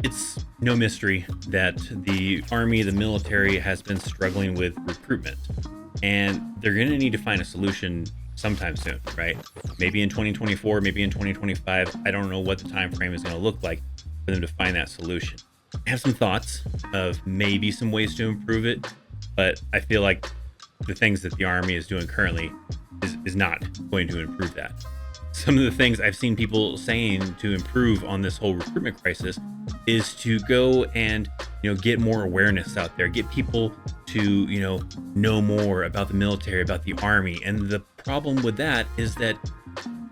It's no mystery that the Army, the military, has been struggling with recruitment, and they're going to need to find a solution sometime soon, right? Maybe in 2024, maybe in 2025. I don't know what the time frame is going to look like for them to find that solution. I have some thoughts of maybe some ways to improve it, but I feel like the things that the Army is doing currently is not going to improve that. Some of the things I've seen people saying to improve on this whole recruitment crisis is to go and get more awareness out there, get people to know more about the military, about the Army. And the problem with that is that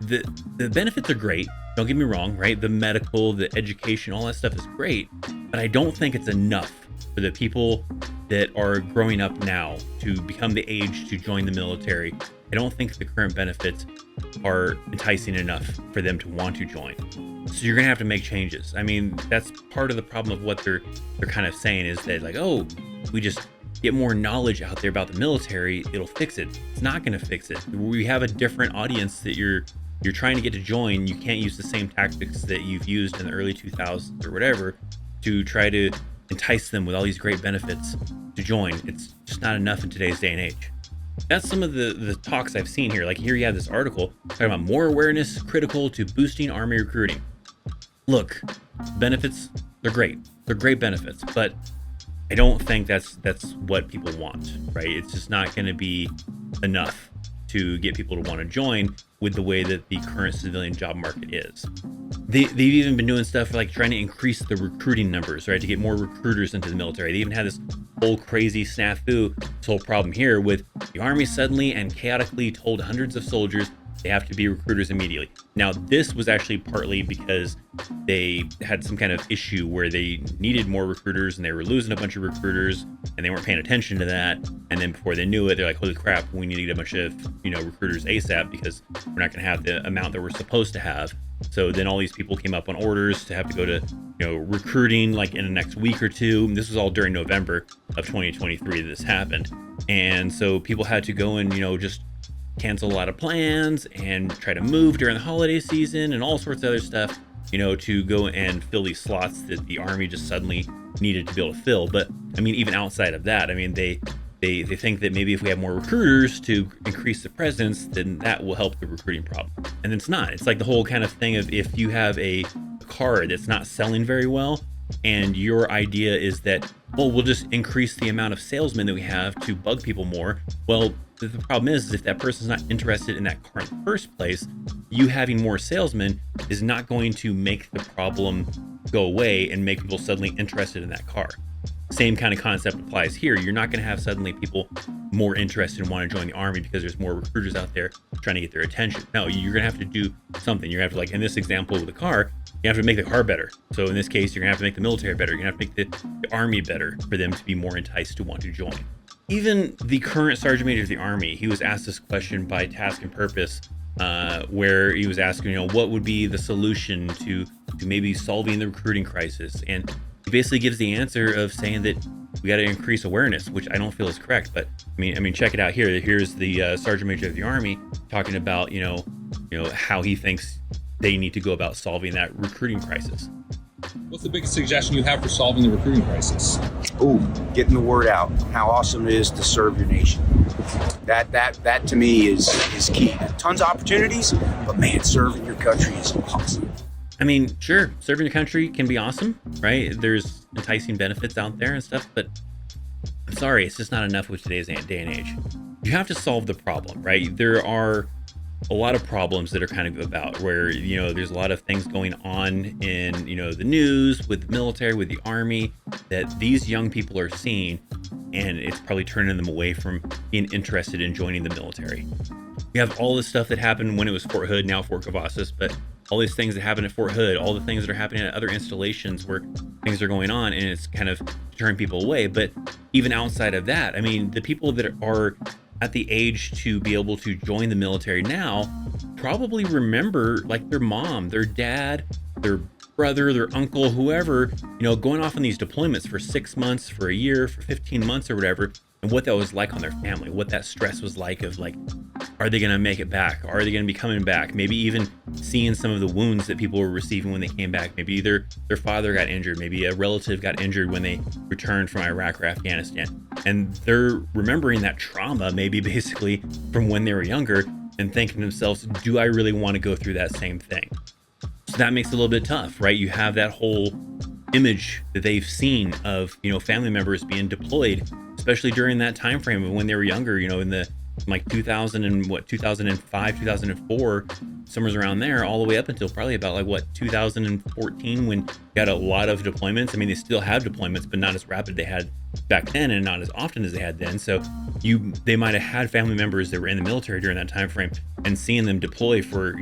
the benefits are great, don't get me wrong, right? The medical, the education, all that stuff is great, but I don't think it's enough for the people that are growing up now to become the age to join the military. I don't think the current benefits are enticing enough for them to want to join. So you're gonna have to make changes. I mean, that's part of the problem of what they're kind of saying is that, like, oh, we just get more knowledge out there about the military, it'll fix it. It's not gonna fix it. We have a different audience that you're trying to get to join. You can't use the same tactics that you've used in the early 2000s or whatever to try to entice them with all these great benefits to join. It's just not enough in today's day and age. That's some of the talks I've seen here. Like, here you have this article talking about more awareness critical to boosting Army recruiting. Look, benefits, they're great. They're great benefits, but I don't think that's what people want, right? It's just not going to be enough to get people to want to join with the way that the current civilian job market is. They've even been doing stuff like trying to increase the recruiting numbers, right? To get more recruiters into the military. They even had this whole crazy snafu, this whole problem here with the Army suddenly and chaotically told hundreds of soldiers they have to be recruiters immediately. Now, this was actually partly because they had some kind of issue where they needed more recruiters and they were losing a bunch of recruiters and they weren't paying attention to that. And then before they knew it, they're like, holy crap, we need to get a bunch of, recruiters ASAP because we're not going to have the amount that we're supposed to have. So then all these people came up on orders to have to go to, recruiting like in the next week or two. This was all during November of 2023 that this happened. And so people had to go and, just cancel a lot of plans and try to move during the holiday season and all sorts of other stuff, to go and fill these slots that the Army just suddenly needed to be able to fill. But I mean, even outside of that, I mean, they think that maybe if we have more recruiters to increase the presence, then that will help the recruiting problem. And it's not. It's like the whole kind of thing of if you have a car that's not selling very well, and your idea is that, well, we'll just increase the amount of salesmen that we have to bug people more. Well, the problem is if that person's not interested in that car in the first place, you having more salesmen is not going to make the problem go away and make people suddenly interested in that car. Same kind of concept applies here. You're not going to have suddenly people more interested and want to join the Army because there's more recruiters out there trying to get their attention. No, you're going to have to do something. You're going to have to, like in this example with the car, you have to make the car better. So in this case, you're going to have to make the military better. You're going to have to make the Army better for them to be more enticed to want to join. Even the current Sergeant Major of the Army, he was asked this question by Task and Purpose, where he was asking, what would be the solution to maybe solving the recruiting crisis? And he basically gives the answer of saying that we got to increase awareness, which I don't feel is correct. But I mean, check it out here. Here's the Sergeant Major of the Army talking about, how he thinks they need to go about solving that recruiting crisis. What's the biggest suggestion you have for solving the recruiting crisis? Ooh, getting the word out. How awesome it is to serve your nation. That to me is key. Tons of opportunities, but man, serving your country is awesome. I mean, sure, serving the country can be awesome, right? There's enticing benefits out there and stuff, but I'm sorry, it's just not enough with today's day and age. You have to solve the problem, right? There are a lot of problems that are kind of about where, there's a lot of things going on in, the news with the military, with the Army, that these young people are seeing, and it's probably turning them away from being interested in joining the military. We have all this stuff that happened when it was Fort Hood, now Fort Cavazos, but all these things that happen at Fort Hood, all the things that are happening at other installations where things are going on, and it's kind of turning people away. But even outside of that, I mean, the people that are at the age to be able to join the military now probably remember like their mom, their dad, their brother, their uncle, whoever, going off on these deployments for 6 months, for a year, for 15 months or whatever. And and what that was like on their family, what that stress was like of like, are they going to make it back? Are they going to be coming back? Maybe even seeing some of the wounds that people were receiving when they came back. Maybe either their father got injured, maybe a relative got injured when they returned from Iraq or Afghanistan. And they're remembering that trauma, maybe basically from when they were younger, and thinking to themselves, do I really want to go through that same thing? So that makes it a little bit tough, right? You have that whole image that they've seen of, family members being deployed, especially during that time frame of when they were younger, in the like 2005, 2004, somewhere around there, all the way up until probably about 2014, when you got a lot of deployments. I mean, they still have deployments, but not as rapid they had back then, and not as often as they had then. So they might have had family members that were in the military during that time frame, and seeing them deploy for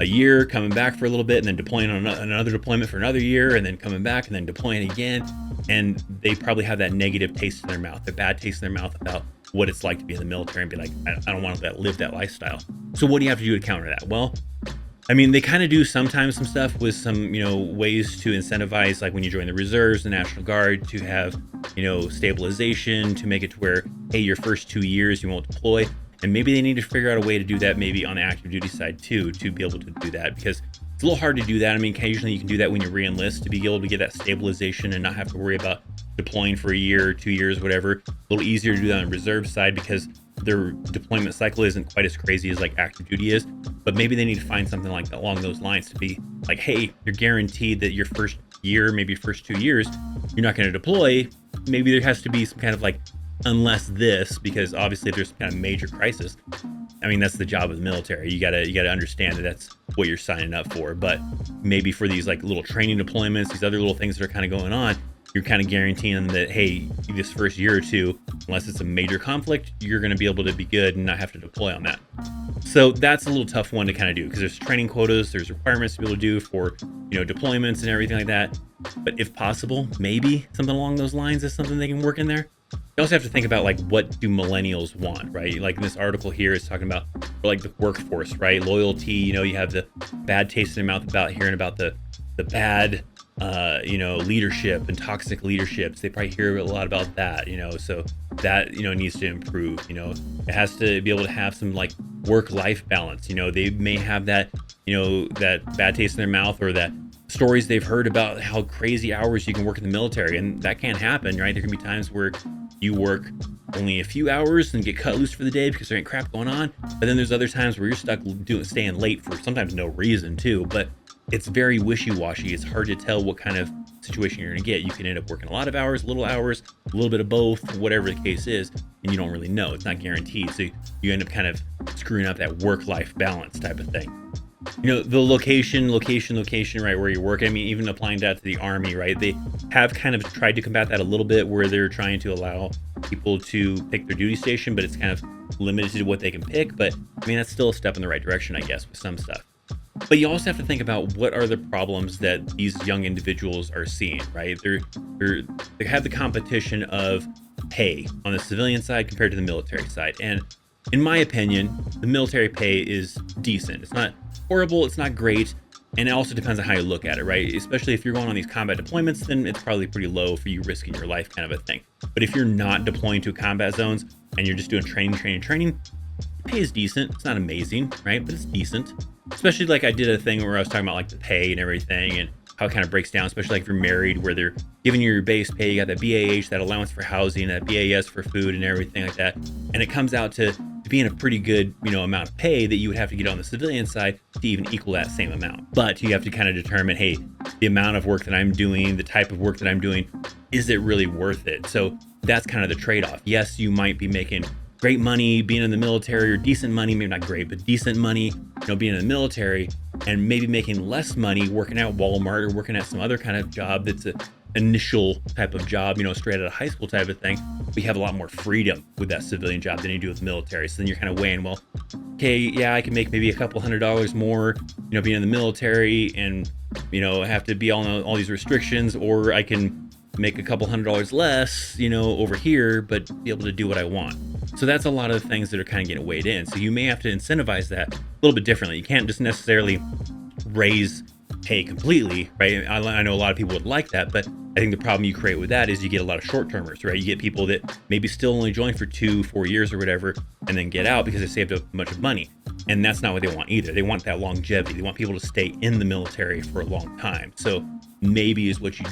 a year, coming back for a little bit, and then deploying on another deployment for another year, and then coming back and then deploying again. And they probably have that negative taste in their mouth, the bad taste in their mouth about what it's like to be in the military, and be like, I don't want to live that lifestyle. So what do you have to do to counter that? Well, I mean, they kind of do sometimes some stuff with some, ways to incentivize, like when you join the reserves, the National Guard, to have, stabilization, to make it to where, hey, your first 2 years you won't deploy. And maybe they need to figure out a way to do that maybe on the active duty side too, to be able to do that, because it's a little hard to do that. I mean, occasionally you can do that when you re-enlist, to be able to get that stabilization and not have to worry about deploying for a year, 2 years, whatever. A little easier to do that on the reserve side because their deployment cycle isn't quite as crazy as like active duty is. But maybe they need to find something like that along those lines, to be like, hey, you're guaranteed that your first year, maybe first 2 years, you're not going to deploy. Maybe there has to be some kind of like, unless this, because obviously if there's some kind of major crisis, I mean, that's the job of the military. You gotta understand that that's what you're signing up for. But maybe for these like little training deployments, these other little things that are kind of going on, you're kind of guaranteeing them that, hey, this first year or two, unless it's a major conflict, you're going to be able to be good and not have to deploy on that. So that's a little tough one to kind of do, because there's training quotas, there's requirements to be able to do for, deployments and everything like that. But if possible, maybe something along those lines is something they can work in there. You also have to think about, like, what do millennials want, right? Like in this article here is talking about, like, the workforce, right? Loyalty, you have the bad taste in their mouth about hearing about the bad, leadership and toxic leaderships. They probably hear a lot about that, so that, needs to improve. It has to be able to have some like work-life balance. They may have that, that bad taste in their mouth, or that stories they've heard about how crazy hours you can work in the military, and that can't happen, right? There can be times where you work only a few hours and get cut loose for the day because there ain't crap going on. But then there's other times where you're stuck staying late for sometimes no reason too. But it's very wishy-washy. It's hard to tell what kind of situation you're going to get. You can end up working a lot of hours, a little bit of both, whatever the case is, and you don't really know. It's not guaranteed. So you end up kind of screwing up that work-life balance type of thing. The location, right, where you work. I mean, even applying that to the Army, right? They have kind of tried to combat that a little bit, where they're trying to allow people to pick their duty station, but it's kind of limited to what they can pick. But I mean, that's still a step in the right direction, I guess, with some stuff. But you also have to think about what are the problems that these young individuals are seeing, right? They have the competition of pay on the civilian side compared to the military side. And in my opinion, the military pay is decent. It's not horrible, it's not great, and it also depends on how you look at it, right? Especially if you're going on these combat deployments, then it's probably pretty low for you risking your life kind of a thing. But if you're not deploying to combat zones and you're just doing training, pay is decent. It's not amazing, right? But it's decent. Especially like I did a thing where I was talking about like the pay and everything and how it kind of breaks down, especially like if you're married, where they're giving you your base pay, you got that BAH, that allowance for housing, that BAS for food and everything like that. And it comes out to being a pretty good, amount of pay that you would have to get on the civilian side to even equal that same amount. But you have to kind of determine, hey, the amount of work that I'm doing, the type of work that I'm doing, is it really worth it? So that's kind of the trade-off. Yes, you might be making great money being in the military, or decent money, maybe not great, but decent money, being in the military, and maybe making less money working at Walmart or working at some other kind of job that's a initial type of job, straight out of high school type of thing. We have a lot more freedom with that civilian job than you do with the military. So then you're kind of weighing, well, okay, yeah, I can make maybe a couple $100 more, being in the military and, have to be on all these restrictions, or I can make a couple $100 less, over here, but be able to do what I want. So that's a lot of the things that are kind of getting weighed in. So you may have to incentivize that a little bit differently. You can't just necessarily raise pay completely, right? I know a lot of people would like that, but I think the problem you create with that is you get a lot of short-termers, right? You get people that maybe still only join for 2-4 years or whatever, and then get out because they saved up a bunch of money. And that's not what they want either. They want that longevity. They want people to stay in the military for a long time. So maybe is what you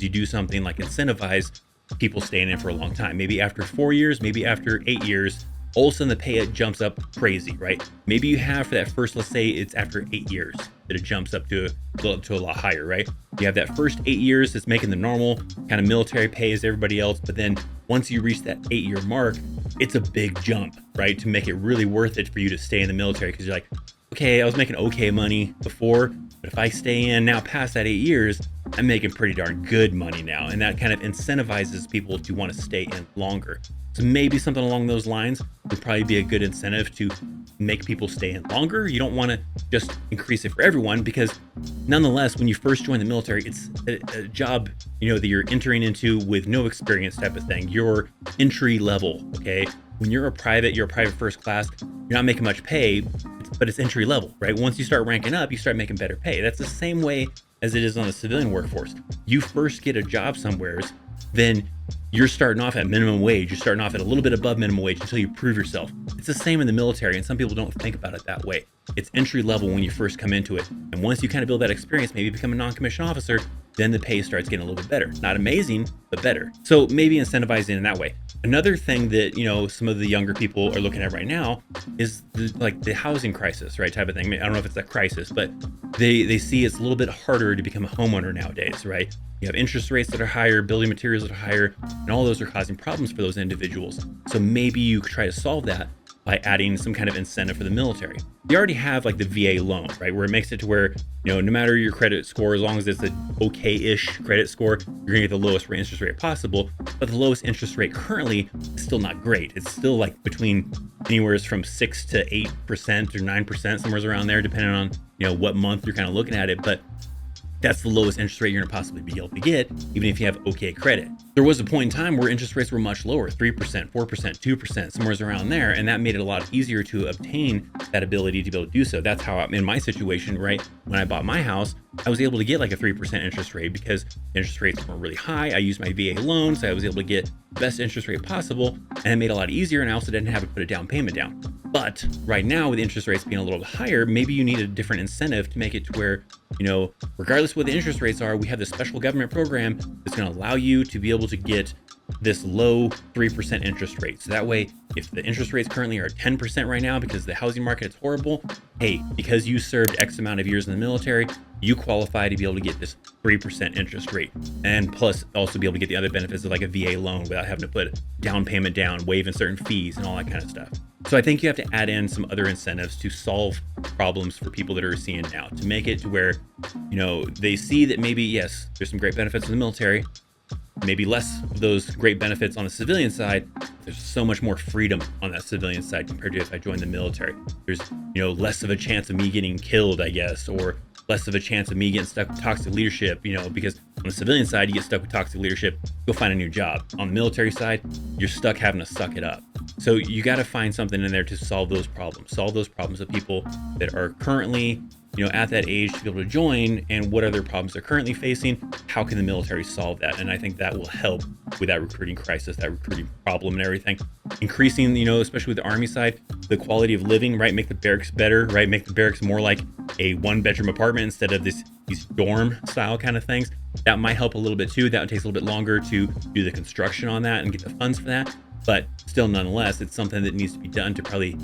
do something like incentivize people staying in for a long time. Maybe after 4 years, maybe after 8 years, all of a sudden the pay it jumps up crazy, right? Maybe you have for that first, let's say it's after 8 years that it jumps up to a lot higher, right? You have that first 8 years that's making the normal kind of military pay as everybody else, but then once you reach that 8-year mark, it's a big jump, right? To make it really worth it for you to stay in the military, because you're like, okay, I was making okay money before, but if I stay in now past that 8 years, I'm making pretty darn good money now. And that kind of incentivizes people to want to stay in longer. So maybe something along those lines would probably be a good incentive to make people stay in longer. You don't want to just increase it for everyone, because nonetheless, when you first join the military, it's a job, that you're entering into with no experience type of thing. You're entry level, okay? When you're a private first class, you're not making much pay, but it's entry level, right? Once you start ranking up, you start making better pay. That's the same way as it is on the civilian workforce. You first get a job somewheres, then you're starting off at minimum wage. You're starting off at a little bit above minimum wage until you prove yourself. It's the same in the military, and some people don't think about it that way. It's entry level when you first come into it. And once you kind of build that experience, maybe become a non-commissioned officer, then the pay starts getting a little bit better. Not amazing, but better. So maybe incentivizing in that way. Another thing that, some of the younger people are looking at right now is the housing crisis, right? Type of thing. I don't know if it's a crisis, but they see it's a little bit harder to become a homeowner nowadays, right? You have interest rates that are higher, building materials that are higher, and all those are causing problems for those individuals. So maybe you try to solve that by adding some kind of incentive for the military. You already have like the VA loan, right? Where it makes it to where, no matter your credit score, as long as it's an okay-ish credit score, you're gonna get the lowest interest rate possible. But the lowest interest rate currently is still not great. It's still like between anywhere from 6 to 8% or 9%, somewhere around there, depending on, what month you're kind of looking at it. But that's the lowest interest rate you're gonna possibly be able to get, even if you have okay credit. There was a point in time where interest rates were much lower, 3%, 4%, 2%, somewhere around there, and that made it a lot easier to obtain that ability to be able to do so. That's how, in my situation, right, when I bought my house, I was able to get like a 3% interest rate because interest rates weren't really high. I used my VA loan, so I was able to get the best interest rate possible, and it made it a lot easier, and I also didn't have to put a down payment down. But right now, with interest rates being a little bit higher, maybe you need a different incentive to make it to where, regardless of what the interest rates are, we have this special government program that's going to allow you to be able to get this low 3% interest rate. So that way, if the interest rates currently are 10% right now because the housing market is horrible, hey, because you served X amount of years in the military, you qualify to be able to get this 3% interest rate. And plus also be able to get the other benefits of like a VA loan without having to put down payment down, waiving certain fees and all that kind of stuff. So I think you have to add in some other incentives to solve problems for people that are seeing now, to make it to where, they see that maybe, yes, there's some great benefits in the military, maybe less of those great benefits on the civilian side. There's so much more freedom on that civilian side compared to if I joined the military. There's, less of a chance of me getting killed, I guess, or less of a chance of me getting stuck with toxic leadership, because on the civilian side, you get stuck with toxic leadership, go find a new job. On the military side, you're stuck having to suck it up. So you got to find something in there to solve those problems of people that are currently, at that age to be able to join, and what other problems they're currently facing. How can the military solve that? And I think that will help with that recruiting crisis, that recruiting problem and everything. Increasing, especially with the Army side, the quality of living, right? Make the barracks better, right? Make the barracks more like a 1-bedroom apartment instead of these dorm style kind of things. That might help a little bit too. That takes a little bit longer to do the construction on that and get the funds for that. But still, nonetheless, it's something that needs to be done to probably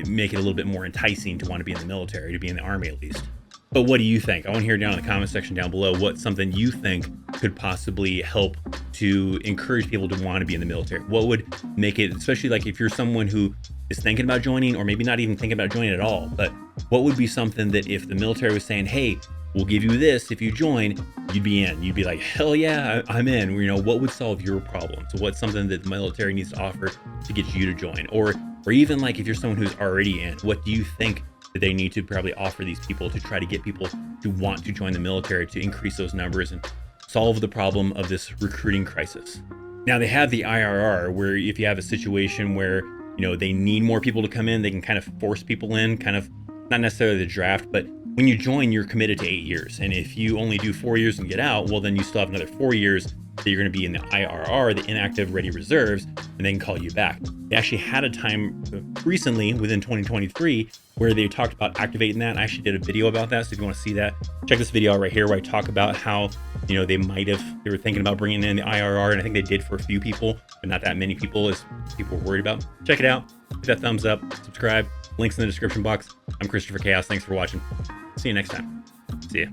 make it a little bit more enticing to want to be in the military, to be in the Army at least. But what do you think? I want to hear down in the comment section down below what's something you think could possibly help to encourage people to want to be in the military. What would make it, especially like if you're someone who is thinking about joining, or maybe not even thinking about joining at all, but what would be something that if the military was saying, hey, we'll give you this if you join, you'd be in. You'd be like, hell yeah, I'm in. What would solve your problem? So what's something that the military needs to offer to get you to join? Or even like if you're someone who's already in, what do you think that they need to probably offer these people to try to get people to want to join the military, to increase those numbers and solve the problem of this recruiting crisis? Now they have the IRR, where if you have a situation where, they need more people to come in, they can kind of force people in, kind of not necessarily the draft, but when you join, you're committed to 8 years. And if you only do 4 years and get out, well, then you still have another 4 years that you're going to be in the IRR, the inactive ready reserves, and they can call you back. They actually had a time recently within 2023 where they talked about activating that. I actually did a video about that. So if you want to see that, check this video out right here where I talk about how, they were thinking about bringing in the IRR. And I think they did for a few people, but not that many people as people were worried about. Check it out. Hit that thumbs up, subscribe, links in the description box. I'm Christopher Chaos. Thanks for watching. See you next time. See ya.